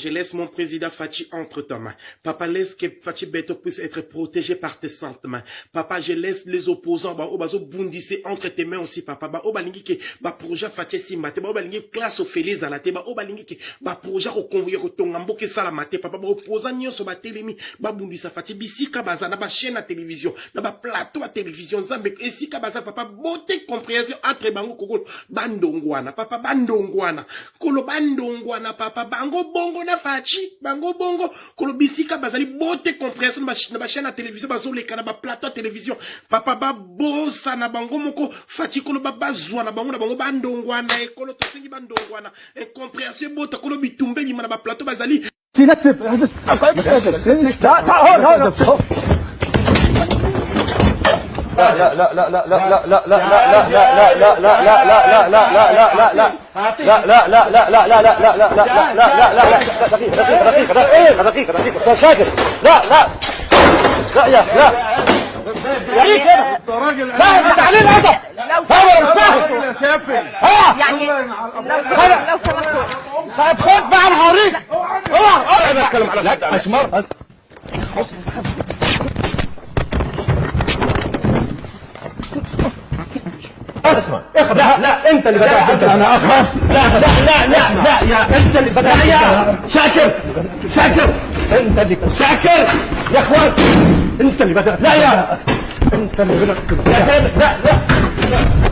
je laisse mon président Fachi entre tes mains. Papa, laisse que Fachi Beto puisse être protégé par tes saintes mains. Papa, je laisse les opposants, bundissé entre tes mains aussi, papa. Balingi ke, projet Fachi Simbate, balingi classe Félix à la te, balingi ke, projet au convoyer au tongambo ke salamate, papa, opposant nyonso batelemi, bundissa Fachi, bisika baza, na chaîne à télévision, na plateau à télévision, zambe, esika baza, papa, beauté compréhension entre bango kokolo, bandongwana, papa, bandongwana, kolo bandongwana, papa, bango bongo na Fachi, bango bongo, kolo bisika bazali, beauté compréhension, na chaîne à télévision, bazo leka na plateau à télévision, papa, bossa na bango moko, Fachi kolo bazwa na bango bandongwana, kolo tosengi bandongwana, compréhension, beauté, kolo bitumbe, bima na plateau bazali, يعني لو سمحتوا خد بقى الحريق انا اتكلم على اشمر بس اسمع لا انت اللي بدأت انا اخلص لا يا انت اللي بدأت يا شاكر انت اللي شاكر يا اخوان انت اللي بدأت لا يا انت اللي بدأت يا سامي لا